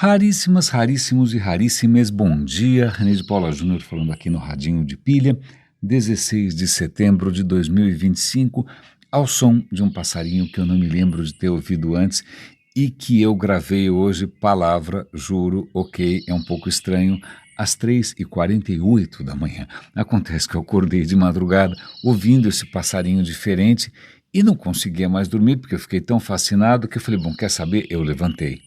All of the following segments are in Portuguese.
Raríssimas, raríssimos e raríssimas, bom dia, René de Paula Júnior falando aqui no Radinho de Pilha, 16 de setembro de 2025, ao som de um passarinho que eu não me lembro de ter ouvido antes e que eu gravei hoje, palavra, juro, ok, é um pouco estranho, às 3h48 da manhã. Acontece que eu acordei de madrugada ouvindo esse passarinho diferente e não conseguia mais dormir porque eu fiquei tão fascinado que eu falei, bom, quer saber? Eu levantei.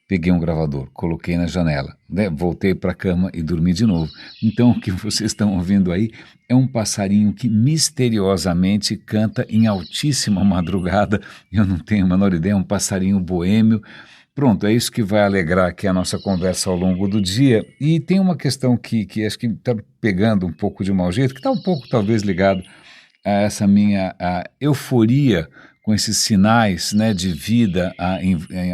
Peguei um gravador, coloquei na janela, né? Voltei para a cama e dormi de novo. Então o que vocês estão ouvindo aí é um passarinho que misteriosamente canta em altíssima madrugada. Eu não tenho a menor ideia, é um passarinho boêmio. Pronto, é isso que vai alegrar aqui a nossa conversa ao longo do dia. E tem uma questão que acho que está pegando um pouco de mau jeito, que está um pouco talvez ligado a essa minha euforia com esses sinais, né, de vida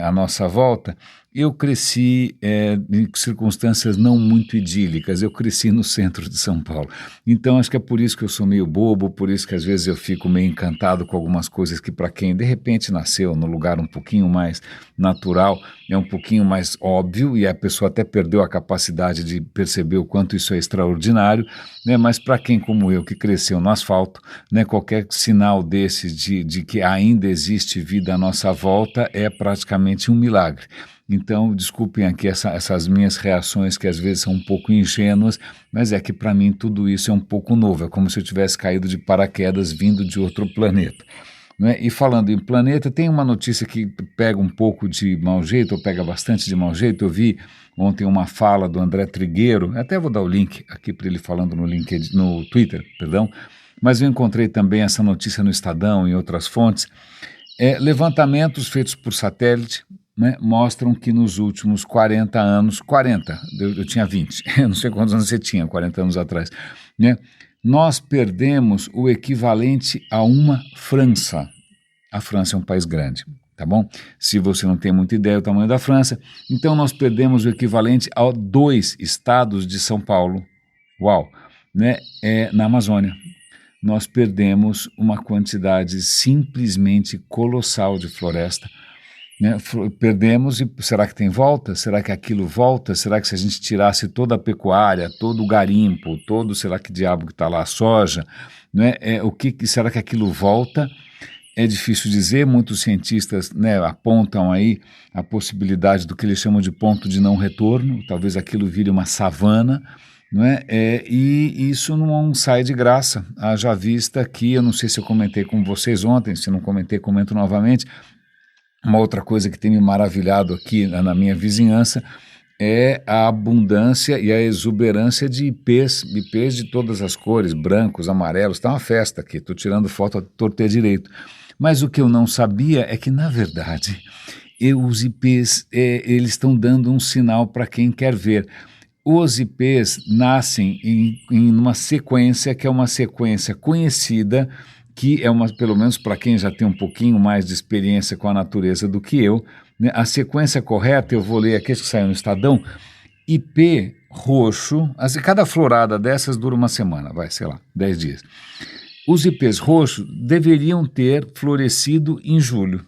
à nossa volta. Eu cresci em circunstâncias não muito idílicas, eu cresci no centro de São Paulo. Então acho que é por isso que eu sou meio bobo, por isso que às vezes eu fico meio encantado com algumas coisas que para quem de repente nasceu no lugar um pouquinho mais natural, é um pouquinho mais óbvio e a pessoa até perdeu a capacidade de perceber o quanto isso é extraordinário, né? Mas para quem como eu que cresceu no asfalto, né, qualquer sinal desses de que ainda existe vida à nossa volta é praticamente um milagre. Então, desculpem aqui essas minhas reações que às vezes são um pouco ingênuas, mas é que para mim tudo isso é um pouco novo, é como se eu tivesse caído de paraquedas vindo de outro planeta. Né? E falando em planeta, tem uma notícia que pega um pouco de mau jeito, ou pega bastante de mau jeito. Eu vi ontem uma fala do André Trigueiro, até vou dar o link aqui para ele falando no LinkedIn, no Twitter, perdão, mas eu encontrei também essa notícia no Estadão e em outras fontes. Levantamentos feitos por satélite, né, mostram que nos últimos 40 anos, 40, eu tinha 20, eu não sei quantos anos você tinha 40 anos atrás, né, nós perdemos o equivalente a uma França. A França é um país grande, tá bom? Se você não tem muita ideia do tamanho da França, então nós perdemos o equivalente a 2 estados de São Paulo, uau, né, na Amazônia. Nós perdemos uma quantidade simplesmente colossal de floresta, né? Perdemos e será que tem volta? Será que aquilo volta? Será que se a gente tirasse toda a pecuária, todo o garimpo, todo, sei lá que diabo que está lá, a soja, né? Será que aquilo volta? É difícil dizer, muitos cientistas, né, apontam aí a possibilidade do que eles chamam de ponto de não retorno, talvez aquilo vire uma savana, não é? E isso não sai de graça, haja vista que, eu não sei se eu comentei com vocês ontem, se não comentei, comento novamente. Uma outra coisa que tem me maravilhado aqui na minha vizinhança é a abundância e a exuberância de ipês de todas as cores, brancos, amarelos, está uma festa aqui, estou tirando foto à torta e à direito. Mas o que eu não sabia é que, na verdade, os ipês eles estão dando um sinal para quem quer ver. Os ipês nascem em uma sequência que é uma sequência conhecida, que é uma, pelo menos para quem já tem um pouquinho mais de experiência com a natureza do que eu, né? A sequência correta, eu vou ler aqui, que saiu no Estadão, ipê roxo, assim, cada florada dessas dura uma semana, vai, sei lá, 10 dias. Os ipês roxos deveriam ter florescido em julho,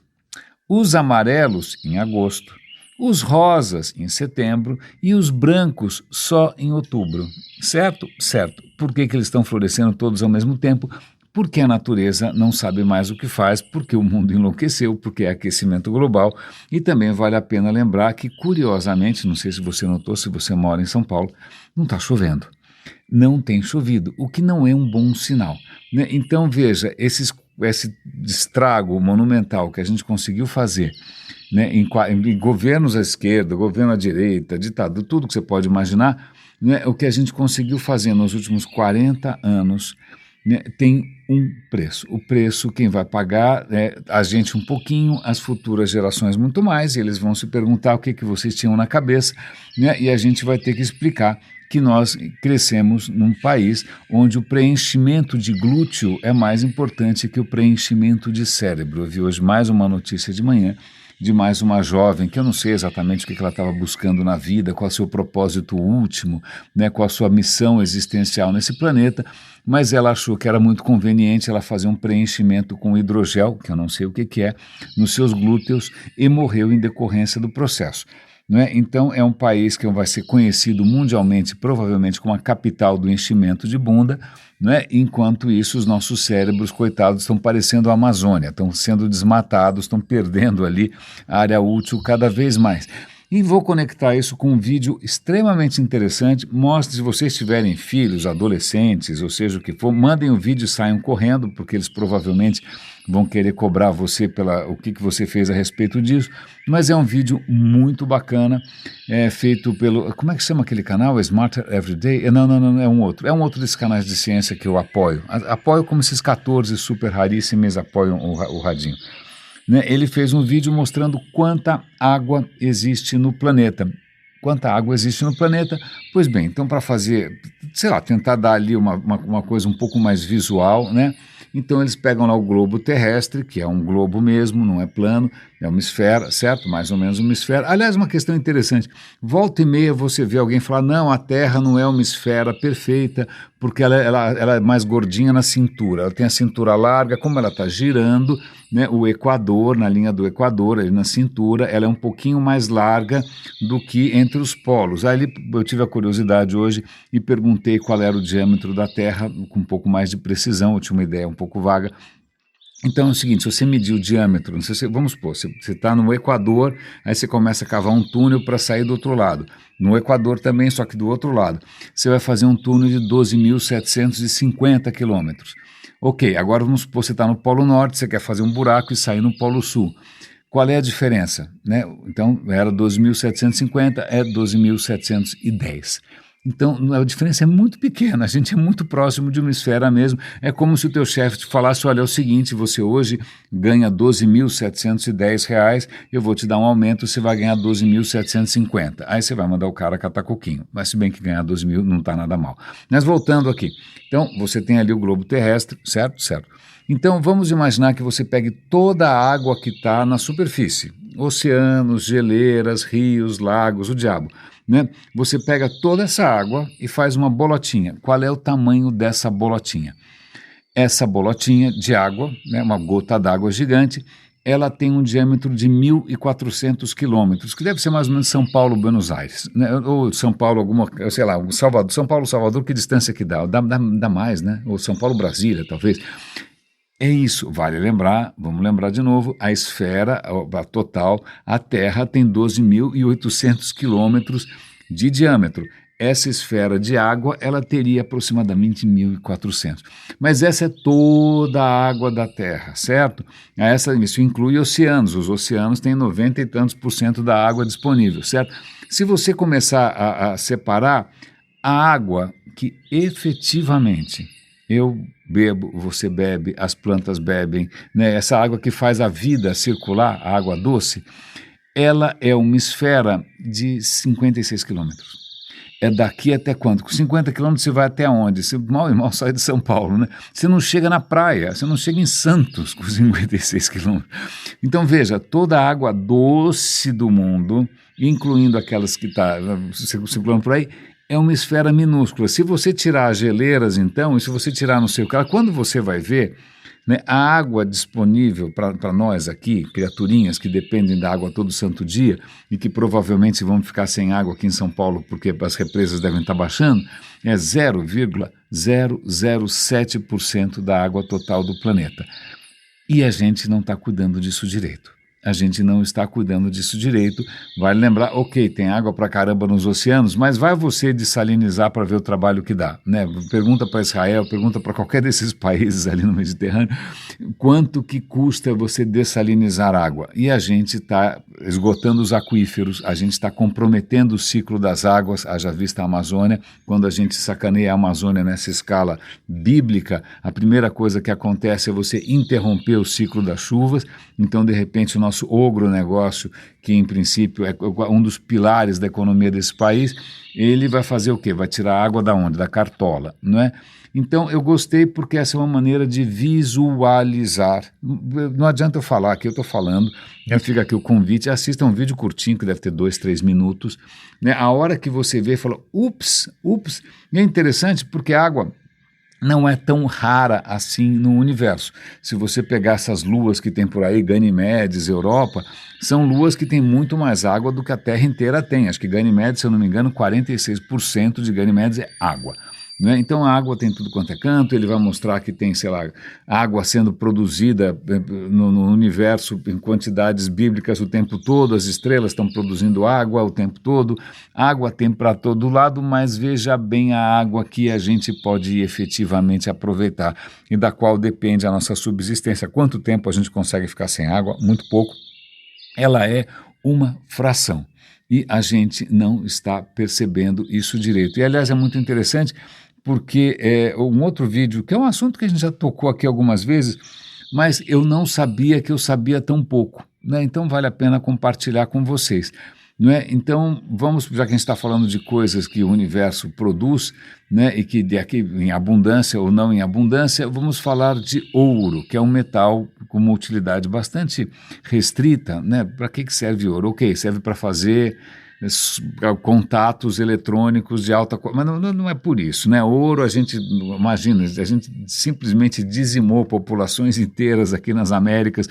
os amarelos em agosto, os rosas em setembro e os brancos só em outubro, certo? Certo. Por que eles estão florescendo todos ao mesmo tempo? Porque a natureza não sabe mais o que faz, porque o mundo enlouqueceu, porque é aquecimento global. E também vale a pena lembrar que, curiosamente, não sei se você notou, se você mora em São Paulo, não está chovendo. Não tem chovido, o que não é um bom sinal, né? Então, veja, esse estrago monumental que a gente conseguiu fazer, né, em governos à esquerda, governo à direita, ditadura, tudo que você pode imaginar, né, o que a gente conseguiu fazer nos últimos 40 anos, né, tem um preço. O preço quem vai pagar é a gente um pouquinho, as futuras gerações muito mais, e eles vão se perguntar o que vocês tinham na cabeça, né, e a gente vai ter que explicar que nós crescemos num país onde o preenchimento de glúteo é mais importante que o preenchimento de cérebro. Eu vi hoje mais uma notícia de manhã de mais uma jovem, que eu não sei exatamente o que ela estava buscando na vida, qual é o seu propósito último, né, qual a sua missão existencial nesse planeta, mas ela achou que era muito conveniente ela fazer um preenchimento com hidrogel, que eu não sei o que é, nos seus glúteos e morreu em decorrência do processo. não é? Então é um país que vai ser conhecido mundialmente, provavelmente como a capital do enchimento de bunda, não é? Enquanto isso os nossos cérebros, coitados, estão parecendo a Amazônia, estão sendo desmatados, estão perdendo ali a área útil cada vez mais. E vou conectar isso com um vídeo extremamente interessante. Mostre, se vocês tiverem filhos, adolescentes, ou seja o que for, mandem o vídeo e saiam correndo, porque eles provavelmente vão querer cobrar você pela o que você fez a respeito disso. Mas é um vídeo muito bacana, feito pelo... Como é que chama aquele canal? Smarter Everyday? Não, é um outro. É um outro desses canais de ciência que eu apoio. Apoio como esses 14 super raríssimos apoiam o Radinho. Né, ele fez um vídeo mostrando quanta água existe no planeta. Quanta água existe no planeta? Pois bem, então para fazer, sei lá, tentar dar ali uma coisa um pouco mais visual, né? Então eles pegam lá o globo terrestre, que é um globo mesmo, não é plano, é uma esfera, certo? Mais ou menos uma esfera. Aliás, uma questão interessante, volta e meia você vê alguém falar, não, a Terra não é uma esfera perfeita, porque ela é mais gordinha na cintura, ela tem a cintura larga, como ela está girando, né, o Equador, na linha do Equador, ali na cintura, ela é um pouquinho mais larga do que entre os polos. Aí eu tive a curiosidade hoje e perguntei qual era o diâmetro da Terra, com um pouco mais de precisão, eu tinha uma ideia um pouco vaga. Então é o seguinte, se você medir o diâmetro, vamos supor, você está no Equador, aí você começa a cavar um túnel para sair do outro lado. No Equador também, só que do outro lado. Você vai fazer um túnel de 12.750 quilômetros. Ok, agora vamos supor que você está no Polo Norte, você quer fazer um buraco e sair no Polo Sul. Qual é a diferença? Né? Então, era 12.750, é 12.710. Então, a diferença é muito pequena, a gente é muito próximo de uma esfera mesmo. É como se o teu chefe te falasse, olha, é o seguinte, você hoje ganha R$12.710, eu vou te dar um aumento, você vai ganhar 12.750. Aí você vai mandar o cara catar coquinho, mas se bem que ganhar 12 mil não está nada mal. Mas voltando aqui, então você tem ali o globo terrestre, certo? Certo. Então vamos imaginar que você pegue toda a água que está na superfície, oceanos, geleiras, rios, lagos, o diabo. Né? Você pega toda essa água e faz uma bolotinha. Qual é o tamanho dessa bolotinha? Essa bolotinha de água, né, uma gota d'água gigante, ela tem um diâmetro de 1.400 quilômetros, que deve ser mais ou menos São Paulo, Buenos Aires, né? Ou São Paulo, sei lá, Salvador, São Paulo, Salvador, que distância que dá? Dá mais, né? Ou São Paulo, Brasília, talvez. É isso, vale lembrar, vamos lembrar de novo, a esfera, a total, a Terra tem 12.800 quilômetros de diâmetro. Essa esfera de água, ela teria aproximadamente 1.400. Mas essa é toda a água da Terra, certo? Isso inclui oceanos, os oceanos têm 90 e tantos % da água disponível, certo? Se você começar a separar a água que efetivamente eu bebo, você bebe, as plantas bebem, né? Essa água que faz a vida circular, a água doce, ela é uma esfera de 56 quilômetros. É daqui até quanto? Com 50 quilômetros você vai até onde? Você mal e mal sai de São Paulo, né? Você não chega na praia, você não chega em Santos com 56 quilômetros. Então veja, toda a água doce do mundo, incluindo aquelas que está circulando por aí, é uma esfera minúscula. Se você tirar as geleiras, então, e se você tirar não sei o que, quando você vai ver, né, a água disponível para nós aqui, criaturinhas que dependem da água todo santo dia e que provavelmente vão ficar sem água aqui em São Paulo porque as represas devem estar baixando, é 0,007% da água total do planeta. E a gente não está cuidando disso direito. A gente não está cuidando disso direito. Vale lembrar, ok, tem água pra caramba nos oceanos, mas vai você dessalinizar para ver o trabalho que dá, né? Pergunta para Israel, pergunta para qualquer desses países ali no Mediterrâneo, quanto que custa você dessalinizar água? E a gente está esgotando os aquíferos, a gente está comprometendo o ciclo das águas, haja vista a Amazônia. Quando a gente sacaneia a Amazônia nessa escala bíblica, a primeira coisa que acontece é você interromper o ciclo das chuvas. Então, de repente, o nosso agronegócio, que em princípio é um dos pilares da economia desse país, ele vai fazer o quê? Vai tirar água da onde? Da cartola, não é? Então eu gostei porque essa é uma maneira de visualizar. Não adianta eu falar aqui, eu estou falando, fica aqui o convite, assista um vídeo curtinho que deve ter 2, 3 minutos, né? A hora que você vê, fala, ups, e é interessante porque a água não é tão rara assim no universo. Se você pegar essas luas que tem por aí, Ganimedes, Europa, são luas que têm muito mais água do que a Terra inteira tem. Acho que Ganimedes, se eu não me engano, 46% de Ganimedes é água. Né? Então a água tem tudo quanto é canto, ele vai mostrar que tem, sei lá, água sendo produzida no universo em quantidades bíblicas o tempo todo, as estrelas estão produzindo água o tempo todo, água tem para todo lado, mas veja bem a água que a gente pode efetivamente aproveitar e da qual depende a nossa subsistência. Quanto tempo a gente consegue ficar sem água? Muito pouco. Ela é uma fração. E a gente não está percebendo isso direito. E, aliás, é muito interessante porque um outro vídeo, que é um assunto que a gente já tocou aqui algumas vezes, mas eu não sabia que eu sabia tão pouco, né? Então vale a pena compartilhar com vocês. Não é? Então, vamos, já que a gente está falando de coisas que o universo produz, né, e que de aqui em abundância ou não em abundância, vamos falar de ouro, que é um metal com uma utilidade bastante restrita. Né? Para que serve ouro? Ok, serve para fazer contatos eletrônicos de alta qualidade, mas não é por isso, né? Ouro, a gente, imagina, a gente simplesmente dizimou populações inteiras aqui nas Américas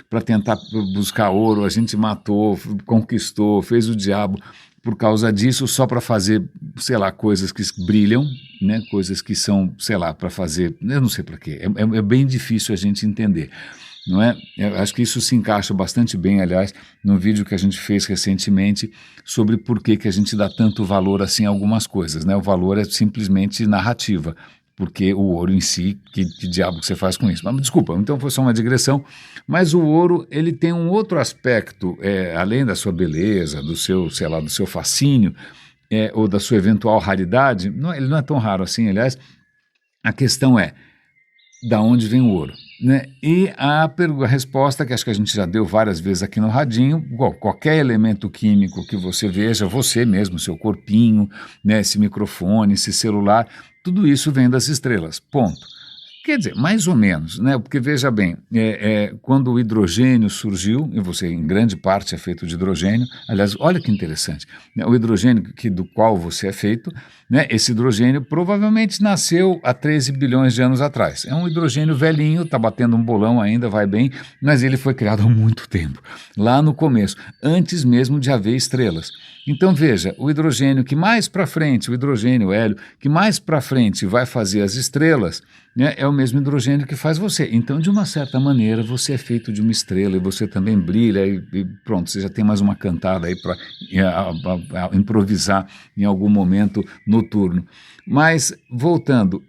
para tentar buscar ouro, a gente matou, conquistou, fez o diabo por causa disso, só para fazer, sei lá, coisas que brilham, né? Coisas que são, sei lá, para fazer, eu não sei para quê, é bem difícil a gente entender. Não é? Eu acho que isso se encaixa bastante bem, aliás, no vídeo que a gente fez recentemente sobre por que a gente dá tanto valor assim a algumas coisas. Né? O valor é simplesmente narrativa, porque o ouro em si, que diabo que você faz com isso? Mas desculpa, então foi só uma digressão, mas o ouro ele tem um outro aspecto, além da sua beleza, do seu, sei lá, do seu fascínio, ou da sua eventual raridade, ele não é tão raro assim, aliás, a questão é, da onde vem o ouro? Né? E a resposta, que acho que a gente já deu várias vezes aqui no Radinho, qualquer elemento químico que você veja, você mesmo, seu corpinho, né, esse microfone, esse celular, tudo isso vem das estrelas, ponto. Quer dizer, mais ou menos, né? Porque veja bem, quando o hidrogênio surgiu, e você em grande parte é feito de hidrogênio, aliás, olha que interessante, né? O hidrogênio do qual você é feito, né? Esse hidrogênio provavelmente nasceu há 13 bilhões de anos atrás. É um hidrogênio velhinho, está batendo um bolão ainda, vai bem, mas ele foi criado há muito tempo, lá no começo, antes mesmo de haver estrelas. Então veja, o hidrogênio que mais para frente, o hidrogênio, o hélio, que mais para frente vai fazer as estrelas, né, é o mesmo hidrogênio que faz você. Então, de uma certa maneira, você é feito de uma estrela e você também brilha e pronto, você já tem mais uma cantada aí para improvisar em algum momento noturno. Mas, voltando,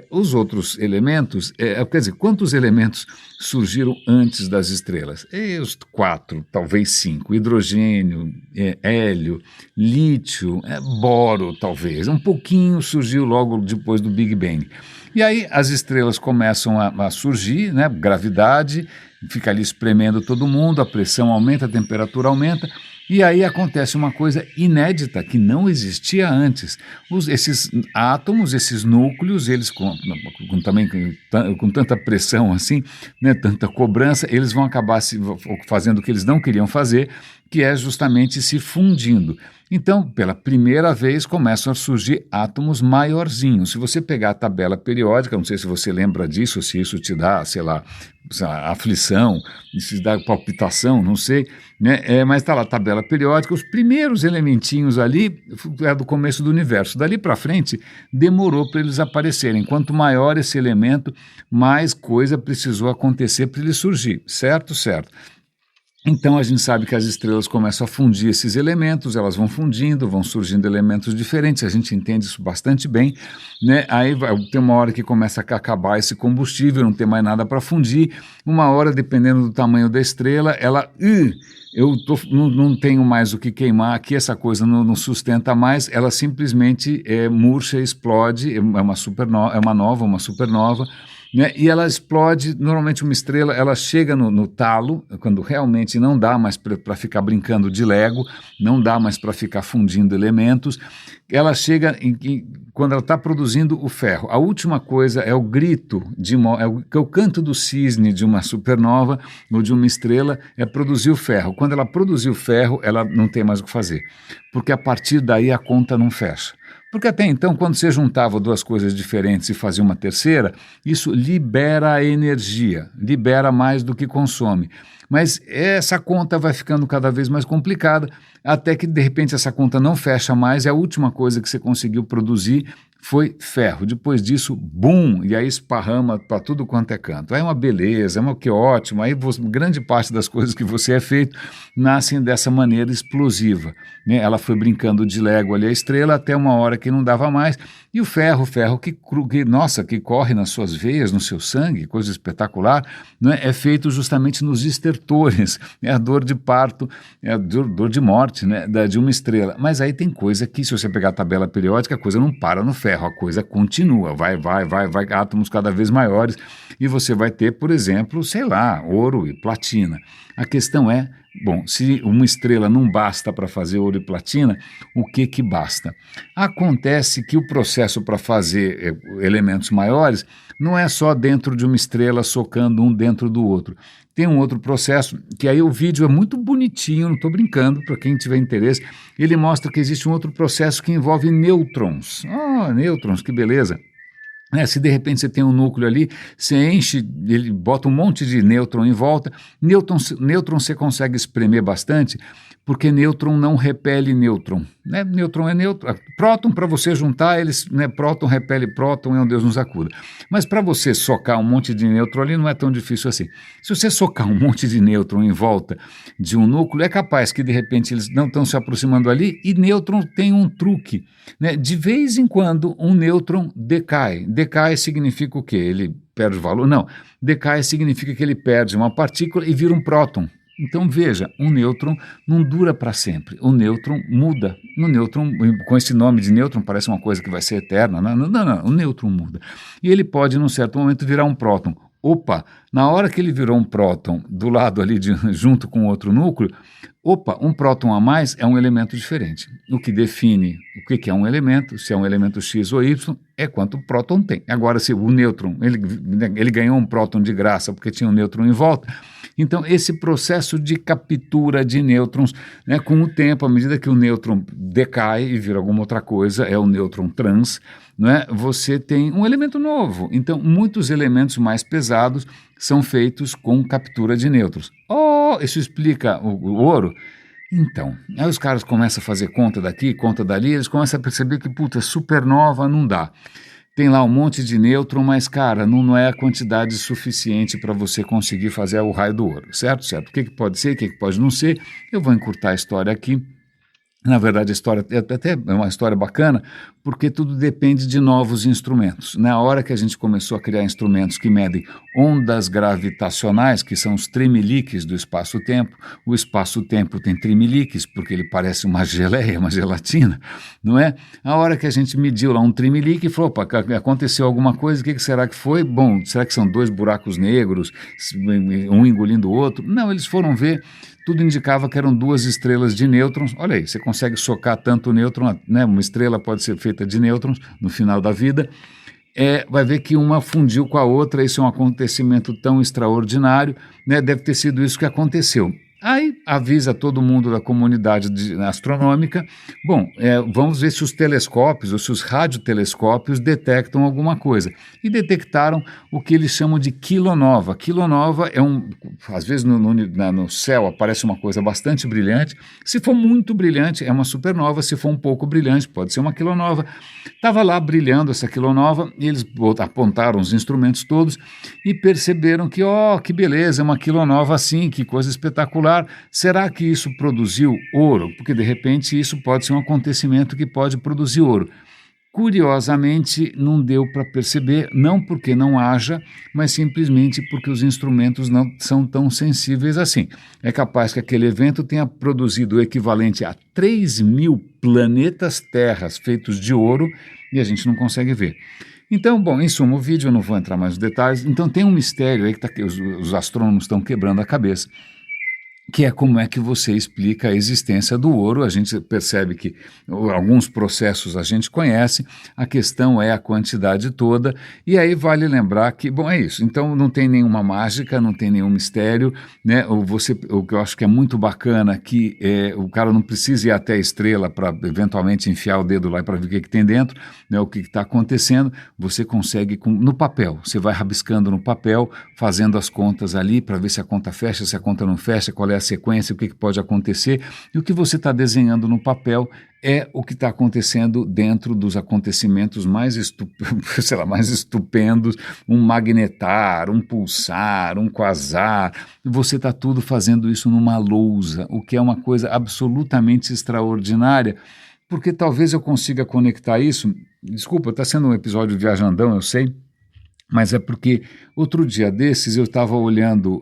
os outros elementos, quer dizer, quantos elementos surgiram antes das estrelas? Os 4, talvez 5, hidrogênio, hélio, lítio, boro, talvez, um pouquinho surgiu logo depois do Big Bang. E aí as estrelas começam a surgir, né? Gravidade, fica ali espremendo todo mundo, a pressão aumenta, a temperatura aumenta, e aí acontece uma coisa inédita que não existia antes. Esses átomos, esses núcleos, eles também com tanta pressão assim, né, tanta cobrança, eles vão acabar fazendo o que eles não queriam fazer, que é justamente se fundindo. Então, pela primeira vez, começam a surgir átomos maiorzinhos. Se você pegar a tabela periódica, não sei se você lembra disso, se isso te dá, sei lá, aflição, se dá palpitação, não sei, né? Mas está lá a tabela periódica, os primeiros elementinhos ali é do começo do universo. Dali para frente, demorou para eles aparecerem. Quanto maior esse elemento, mais coisa precisou acontecer para ele surgir, certo? Certo. Então a gente sabe que as estrelas começam a fundir esses elementos, elas vão fundindo, vão surgindo elementos diferentes, a gente entende isso bastante bem, né? Aí tem uma hora que começa a acabar esse combustível, não tem mais nada para fundir, uma hora, dependendo do tamanho da estrela, ela... não tenho mais o que queimar aqui, essa coisa não sustenta mais, ela simplesmente murcha, explode, é uma supernova, né? E ela explode, normalmente uma estrela, ela chega no talo, quando realmente não dá mais para ficar brincando de Lego, não dá mais para ficar fundindo elementos, ela chega quando ela está produzindo o ferro. A última coisa é o grito, é o canto do cisne de uma supernova ou de uma estrela, é produzir o ferro. Quando ela produzir o ferro, ela não tem mais o que fazer, porque a partir daí a conta não fecha. Porque até então, quando você juntava duas coisas diferentes e fazia uma terceira, isso libera energia, libera mais do que consome. Mas essa conta vai ficando cada vez mais complicada, até que de repente essa conta não fecha mais e a última coisa que você conseguiu produzir foi ferro. Depois disso, bum, e aí esparrama para tudo quanto é canto. Aí é uma beleza, que ótimo, aí grande parte das coisas que você é feito nascem dessa maneira explosiva, né? Ela foi brincando de Lego ali a estrela até uma hora que não dava mais, e o ferro nossa, que corre nas suas veias, no seu sangue, coisa espetacular, né? É feito justamente nos estertores, é a dor de parto, é a dor de morte, né? De uma estrela. Mas aí tem coisa que, se você pegar a tabela periódica, a coisa não para no ferro, a coisa continua, vai, átomos cada vez maiores, e você vai ter, por exemplo, sei lá, ouro e platina. A questão é, bom, se uma estrela não basta para fazer ouro e platina, o que basta? Acontece que o processo para fazer elementos maiores não é só dentro de uma estrela socando um dentro do outro. Tem um outro processo, que aí o vídeo é muito bonitinho, não estou brincando, para quem tiver interesse, ele mostra que existe um outro processo que envolve nêutrons. Nêutrons, que beleza! Se de repente você tem um núcleo ali, você enche, ele bota um monte de nêutron em volta, nêutron você consegue espremer bastante, porque nêutron não repele nêutron. Né? Nêutron é nêutron. Próton, para você juntar, eles, né, próton repele próton, é um Deus nos acuda. Mas para você socar um monte de nêutron ali, não é tão difícil assim. Se você socar um monte de nêutron em volta de um núcleo, é capaz que de repente eles não estão se aproximando ali, e nêutron tem um truque. Né? De vez em quando, um nêutron decai. Decai significa o quê? Ele perde valor? Não. Decai significa que ele perde uma partícula e vira um próton. Então veja, um nêutron não dura para sempre, o nêutron muda. O nêutron, com esse nome de nêutron, parece uma coisa que vai ser eterna. Não, o nêutron muda. E ele pode, num certo momento, virar um próton. Opa, na hora que ele virou um próton do lado ali, junto com outro núcleo, um próton a mais é um elemento diferente. O que define o que é um elemento, se é um elemento X ou Y, é quanto próton tem. Agora, se o nêutron, ele ganhou um próton de graça porque tinha um nêutron em volta. Então, esse processo de captura de nêutrons, né, com o tempo, à medida que o nêutron decai e vira alguma outra coisa, é o nêutron trans, né, você tem um elemento novo. Então, muitos elementos mais pesados são feitos com captura de nêutrons. Isso explica o ouro? Então, aí os caras começam a fazer conta daqui, conta dali, eles começam a perceber que, supernova não dá. Tem lá um monte de nêutron, mas, cara, não é a quantidade suficiente para você conseguir fazer o raio do ouro, certo? O que pode ser, o que pode não ser? Eu vou encurtar a história aqui. Na verdade, a história até é uma história bacana, porque tudo depende de novos instrumentos. Na hora que a gente começou a criar instrumentos que medem ondas gravitacionais, que são os tremeliques do espaço-tempo, o espaço-tempo tem tremeliques, porque ele parece uma geleia, uma gelatina, não é? A hora que a gente mediu lá um tremelique e falou, opa, aconteceu alguma coisa, o que será que foi? Bom, será que são dois buracos negros, um engolindo o outro? Não, eles foram ver. Tudo indicava que eram duas estrelas de nêutrons. Olha aí, você consegue socar tanto nêutron, né? Uma estrela pode ser feita de nêutrons no final da vida. Vai ver que uma fundiu com a outra, isso é um acontecimento tão extraordinário, né? Deve ter sido isso que aconteceu. Aí avisa todo mundo da comunidade astronômica, vamos ver se os telescópios ou se os radiotelescópios detectam alguma coisa. E detectaram o que eles chamam de quilonova. Quilonova é às vezes no céu aparece uma coisa bastante brilhante, se for muito brilhante é uma supernova, se for um pouco brilhante pode ser uma quilonova. Estava lá brilhando essa quilonova e eles apontaram os instrumentos todos e perceberam que, que beleza, é uma quilonova assim, que coisa espetacular. Será que isso produziu ouro? Porque, de repente, isso pode ser um acontecimento que pode produzir ouro. Curiosamente, não deu para perceber, não porque não haja, mas simplesmente porque os instrumentos não são tão sensíveis assim. É capaz que aquele evento tenha produzido o equivalente a 3.000 planetas terras feitos de ouro e a gente não consegue ver. Então, em suma, o vídeo eu não vou entrar mais nos detalhes. Então, tem um mistério aí que os astrônomos estão quebrando a cabeça. que é como é que você explica a existência do ouro. A gente percebe que alguns processos a gente conhece, a questão é a quantidade toda, e aí vale lembrar que, bom, é isso, então não tem nenhuma mágica, não tem nenhum mistério, né? O que eu acho que é muito bacana, que o cara não precisa ir até a estrela para eventualmente enfiar o dedo lá para ver o que tem dentro, né, o que está acontecendo, você consegue no papel, você vai rabiscando no papel, fazendo as contas ali para ver se a conta fecha, se a conta não fecha, qual é a sequência, o que pode acontecer, e o que você está desenhando no papel é o que está acontecendo dentro dos acontecimentos mais, sei lá, mais estupendos, um magnetar, um pulsar, um quasar, você está tudo fazendo isso numa lousa, o que é uma coisa absolutamente extraordinária, porque talvez eu consiga conectar isso, desculpa, está sendo um episódio viajandão, eu sei, mas é porque outro dia desses eu estava olhando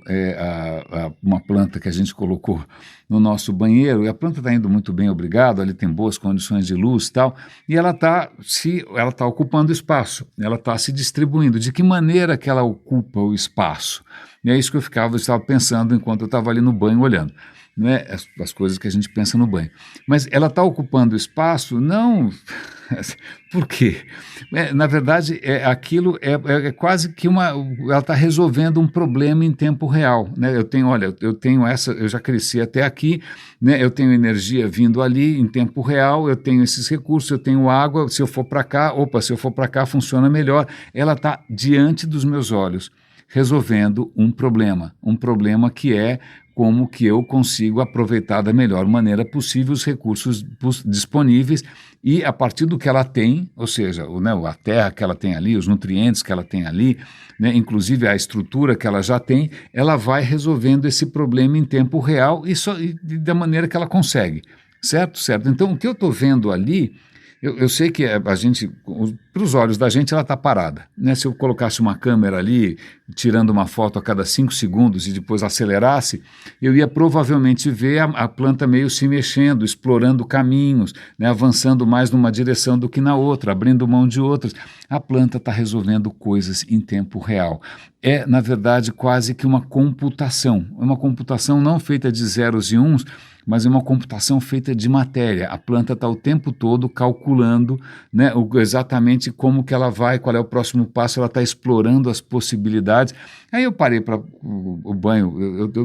uma planta que a gente colocou no nosso banheiro, e a planta está indo muito bem, obrigado, ali tem boas condições de luz e tal, e ela está ocupando espaço, ela está se distribuindo. De que maneira que ela ocupa o espaço? E é isso que eu estava pensando enquanto eu estava ali no banho olhando. Não é as coisas que a gente pensa no banho. Mas ela está ocupando espaço, não... Por quê? Na verdade, aquilo é quase que ela está resolvendo um problema em tempo real, né? Eu tenho já cresci até aqui, né? Eu tenho energia vindo ali em tempo real, eu tenho esses recursos, eu tenho água, se eu for para cá funciona melhor. Ela está diante dos meus olhos, resolvendo um problema que é como que eu consigo aproveitar da melhor maneira possível os recursos disponíveis e a partir do que ela tem, ou seja, a terra que ela tem ali, os nutrientes que ela tem ali, né, inclusive a estrutura que ela já tem, ela vai resolvendo esse problema em tempo real e da maneira que ela consegue, certo? Certo. Então, o que eu estou vendo ali, eu sei que para os olhos da gente, ela está parada, né? Se eu colocasse uma câmera ali, tirando uma foto a cada 5 segundos e depois acelerasse, eu ia provavelmente ver a planta meio se mexendo, explorando caminhos, né? Avançando mais numa direção do que na outra, abrindo mão de outras. A planta está resolvendo coisas em tempo real. É, na verdade, quase que uma computação não feita de zeros e uns, mas é uma computação feita de matéria. A planta está o tempo todo calculando, né, exatamente como que ela vai, qual é o próximo passo, ela está explorando as possibilidades. Aí eu parei para o banho,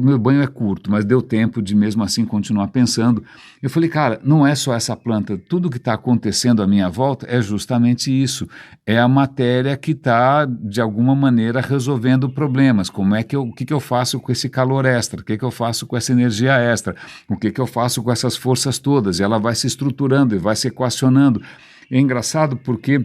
meu banho é curto, mas deu tempo de mesmo assim continuar pensando. Eu falei, cara, não é só essa planta, tudo que está acontecendo à minha volta é justamente isso, é a matéria que está, de alguma maneira, resolvendo problemas. O que eu faço com esse calor extra? O que eu faço com essa energia extra? O que eu faço com essas forças todas? E ela vai se estruturando e vai se equacionando. É engraçado porque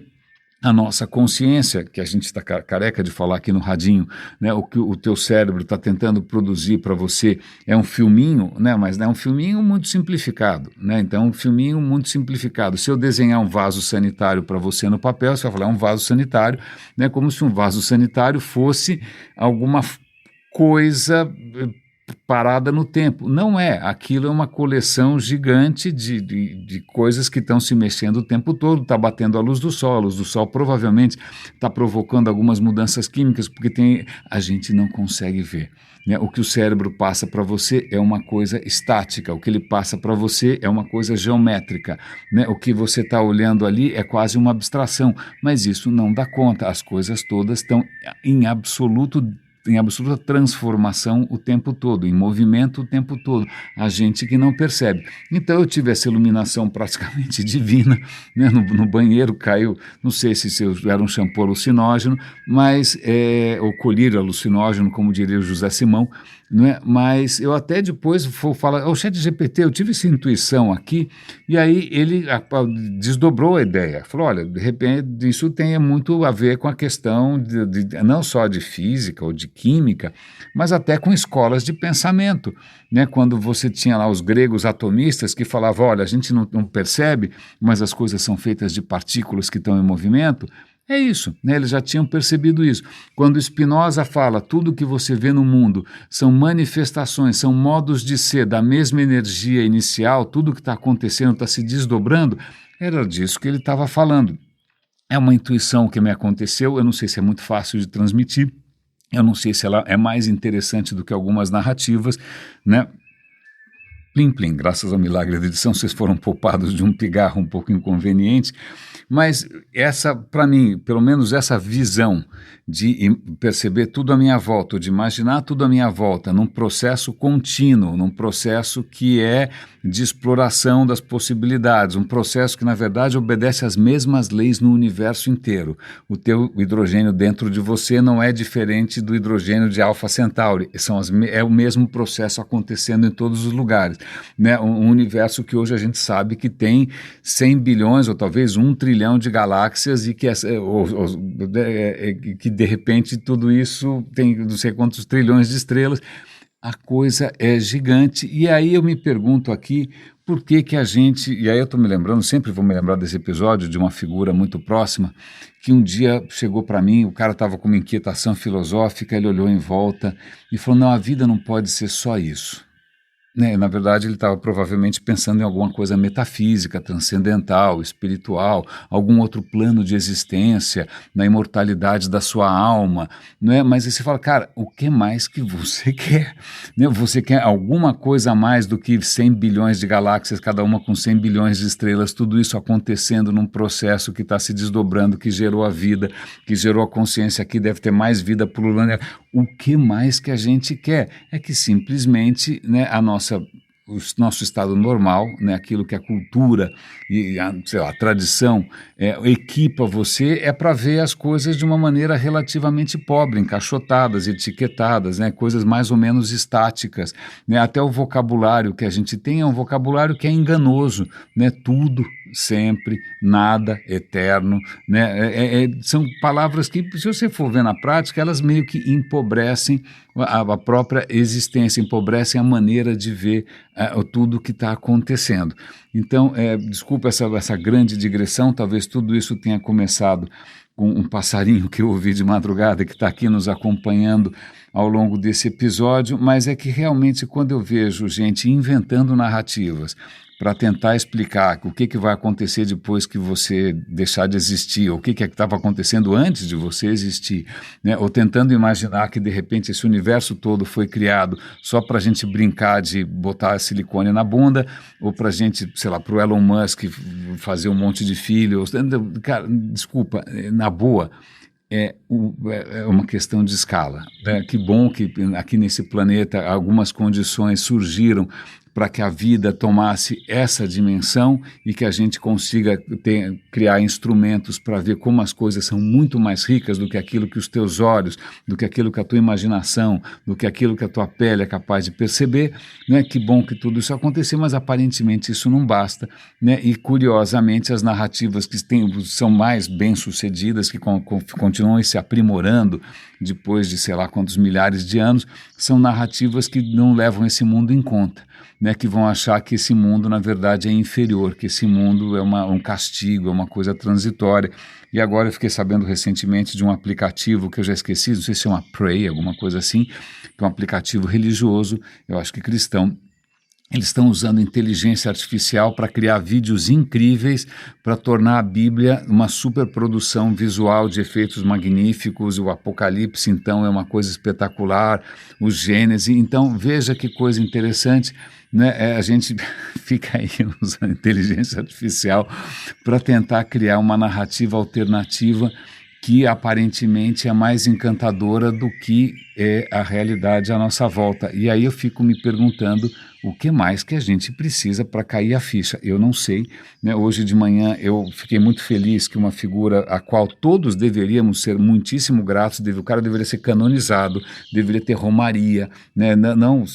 a nossa consciência, que a gente está careca de falar aqui no radinho, né, o que o teu cérebro está tentando produzir para você é um filminho, né, mas é um filminho muito simplificado, né, então um filminho muito simplificado. Se eu desenhar um vaso sanitário para você no papel, você vai falar, é um vaso sanitário, né, como se um vaso sanitário fosse alguma coisa parada no tempo. Não é. Aquilo é uma coleção gigante de coisas que estão se mexendo o tempo todo, está batendo a luz do sol. A luz do sol provavelmente está provocando algumas mudanças químicas, porque a gente não consegue ver. Né? O que o cérebro passa para você é uma coisa estática, o que ele passa para você é uma coisa geométrica. Né? O que você está olhando ali é quase uma abstração, mas isso não dá conta. As coisas todas estão em absoluta transformação o tempo todo, em movimento o tempo todo, a gente que não percebe. Então eu tive essa iluminação praticamente divina, né? No banheiro caiu, não sei se era um shampoo alucinógeno, mas ou colírio alucinógeno, como diria o José Simão, não é? Mas eu até depois vou falar, o ChatGPT, eu tive essa intuição aqui, e aí ele desdobrou a ideia, falou, olha, de repente isso tem muito a ver com a questão não só de física ou de química, mas até com escolas de pensamento, né? Quando você tinha lá os gregos atomistas que falavam, olha, a gente não percebe, mas as coisas são feitas de partículas que estão em movimento. É isso, né? Eles já tinham percebido isso. Quando Spinoza fala, tudo que você vê no mundo são manifestações, são modos de ser da mesma energia inicial, tudo que está acontecendo está se desdobrando, era disso que ele estava falando. É uma intuição que me aconteceu, eu não sei se é muito fácil de transmitir, eu não sei se ela é mais interessante do que algumas narrativas, né? Plim Plim, graças ao milagre da edição, vocês foram poupados de um pigarro um pouco inconveniente, mas essa, para mim, pelo menos essa visão de perceber tudo à minha volta, ou de imaginar tudo à minha volta, num processo contínuo, num processo que é de exploração das possibilidades, um processo que, na verdade, obedece às mesmas leis no universo inteiro. O teu hidrogênio dentro de você não é diferente do hidrogênio de Alpha Centauri, é o mesmo processo acontecendo em todos os lugares, né? Um universo que hoje a gente sabe que tem 100 bilhões ou talvez 1 trilhão de galáxias e que, que de repente tudo isso tem não sei quantos trilhões de estrelas. A coisa é gigante. E aí eu me pergunto aqui por que que a gente... E aí eu estou me lembrando, sempre vou me lembrar desse episódio de uma figura muito próxima que um dia chegou para mim, o cara estava com uma inquietação filosófica, ele olhou em volta e falou, não, a vida não pode ser só isso. Né? Na verdade, ele estava provavelmente pensando em alguma coisa metafísica, transcendental, espiritual, algum outro plano de existência, na imortalidade da sua alma, né? Mas aí você fala, cara, o que mais que você quer? Né? Você quer alguma coisa a mais do que 100 bilhões de galáxias, cada uma com 100 bilhões de estrelas, tudo isso acontecendo num processo que está se desdobrando, que gerou a vida, que gerou a consciência, que deve ter mais vida pululando. O que mais que a gente quer? É que simplesmente, né, o nosso estado normal, né, aquilo que a cultura e sei lá, a tradição equipa você é para ver as coisas de uma maneira relativamente pobre, encaixotadas, etiquetadas, né, coisas mais ou menos estáticas, né, até o vocabulário que a gente tem é um vocabulário que é enganoso, né, tudo, sempre, nada, eterno, né, são palavras que, se você for ver na prática, elas meio que empobrecem a própria existência, empobrecem a maneira de ver tudo o que está acontecendo. Então, desculpa essa grande digressão, talvez tudo isso tenha começado com um passarinho que eu ouvi de madrugada, que está aqui nos acompanhando ao longo desse episódio, mas é que realmente quando eu vejo gente inventando narrativas para tentar explicar o que vai acontecer depois que você deixar de existir, ou o que estava acontecendo antes de você existir, né? Ou tentando imaginar que de repente esse universo todo foi criado só para a gente brincar de botar silicone na bunda, ou para a gente, sei lá, para o Elon Musk fazer um monte de filhos. Cara, desculpa, na boa, é uma questão de escala. Né? Que bom que aqui nesse planeta algumas condições surgiram para que a vida tomasse essa dimensão e que a gente consiga criar instrumentos para ver como as coisas são muito mais ricas do que aquilo que os teus olhos, do que aquilo que a tua imaginação, do que aquilo que a tua pele é capaz de perceber, né? Que bom que tudo isso aconteceu, mas aparentemente isso não basta, né? E curiosamente as narrativas que são mais bem-sucedidas, que continuam se aprimorando depois de sei lá quantos milhares de anos, são narrativas que não levam esse mundo em conta. Né, que vão achar que esse mundo, na verdade, é inferior, que esse mundo é um castigo, é uma coisa transitória. E agora eu fiquei sabendo recentemente de um aplicativo que eu já esqueci, não sei se é uma Pray, alguma coisa assim, que é um aplicativo religioso, eu acho que cristão. Eles estão usando inteligência artificial para criar vídeos incríveis, para tornar a Bíblia uma superprodução visual de efeitos magníficos. O Apocalipse, então, é uma coisa espetacular, o Gênesis. Então, veja que coisa interessante, né? A gente fica aí usando inteligência artificial para tentar criar uma narrativa alternativa que aparentemente é mais encantadora do que é a realidade à nossa volta. E aí eu fico me perguntando o que mais que a gente precisa para cair a ficha. Eu não sei, né? Hoje de manhã eu fiquei muito feliz que uma figura a qual todos deveríamos ser muitíssimo gratos, o cara deveria ser canonizado, deveria ter romaria, né? Não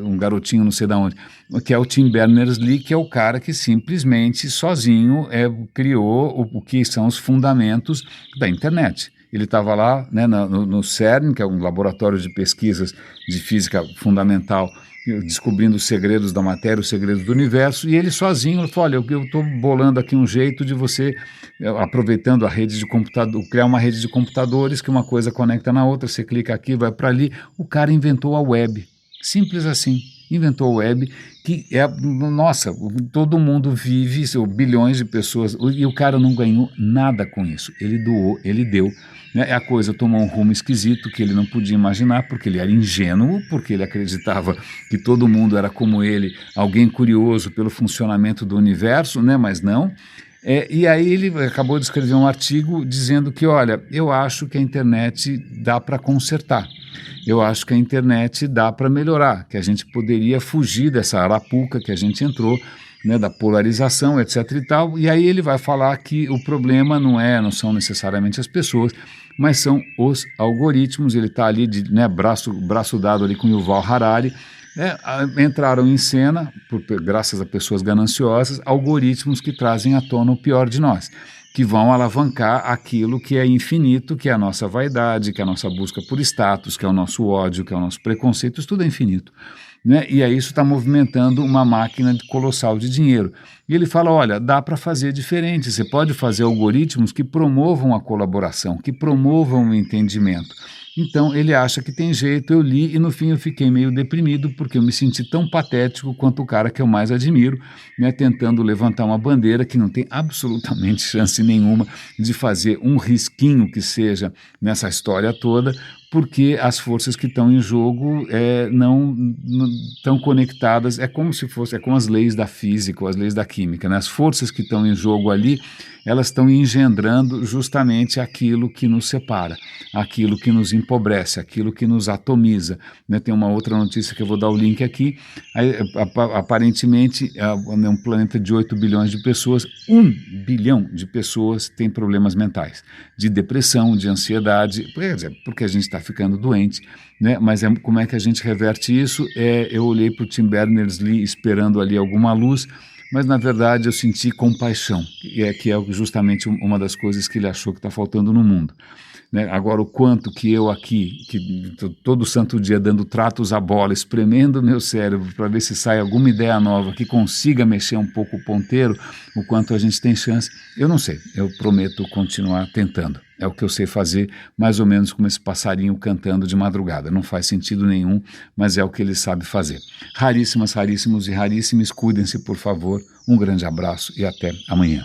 um garotinho não sei de onde, que é o Tim Berners-Lee, que é o cara que simplesmente sozinho criou o que são os fundamentos da internet. Ele estava lá, né, no CERN, que é um laboratório de pesquisas de física fundamental, descobrindo os segredos da matéria, os segredos do universo, e ele sozinho falou, olha, eu estou bolando aqui um jeito de você, aproveitando a rede de computador, criar uma rede de computadores que uma coisa conecta na outra, você clica aqui, vai para ali. O cara inventou a web, simples assim. inventou a web, que é, nossa, todo mundo vive, bilhões de pessoas, e o cara não ganhou nada com isso. Ele doou, ele deu, né? A coisa tomou um rumo esquisito que ele não podia imaginar, porque ele era ingênuo, porque ele acreditava que todo mundo era como ele, alguém curioso pelo funcionamento do universo, né? Mas não. E aí ele acabou de escrever um artigo dizendo que, olha, eu acho que a internet dá para consertar. Eu acho que a internet dá para melhorar, que a gente poderia fugir dessa arapuca que a gente entrou, né, da polarização, etc. e tal. E aí ele vai falar que o problema não são necessariamente as pessoas, mas são os algoritmos. Ele está ali né, braço dado ali com Yuval Harari. Entraram em cena, graças a pessoas gananciosas, algoritmos que trazem à tona o pior de nós, que vão alavancar aquilo que é infinito, que é a nossa vaidade, que é a nossa busca por status, que é o nosso ódio, que é o nosso preconceito, isso tudo é infinito. Né? E aí isso está movimentando uma máquina colossal de dinheiro. E ele fala, olha, dá para fazer diferente, você pode fazer algoritmos que promovam a colaboração, que promovam o entendimento. Então ele acha que tem jeito, eu li e no fim eu fiquei meio deprimido porque eu me senti tão patético quanto o cara que eu mais admiro, né, tentando levantar uma bandeira que não tem absolutamente chance nenhuma de fazer um risquinho que seja nessa história toda, porque as forças que estão em jogo não estão conectadas, é como se fosse, é como as leis da física ou as leis da química, né? As forças que estão em jogo ali, elas estão engendrando justamente aquilo que nos separa, aquilo que nos empobrece, aquilo que nos atomiza, né? Tem uma outra notícia que eu vou dar o link aqui, aparentemente um planeta de 8 bilhões de pessoas, 1 bilhão de pessoas têm problemas mentais, de depressão, de ansiedade, porque a gente está ficando doente, né? Mas como é que a gente reverte isso? Eu olhei para o Tim Berners-Lee esperando ali alguma luz, mas na verdade eu senti compaixão, que é justamente uma das coisas que ele achou que está faltando no mundo. Né? Agora, o quanto que eu aqui, que todo santo dia dando tratos à bola, espremendo meu cérebro para ver se sai alguma ideia nova que consiga mexer um pouco o ponteiro, o quanto a gente tem chance, eu não sei, eu prometo continuar tentando. É o que eu sei fazer, mais ou menos como esse passarinho cantando de madrugada. Não faz sentido nenhum, mas é o que ele sabe fazer. Raríssimas, raríssimos e raríssimos, cuidem-se, por favor. Um grande abraço e até amanhã.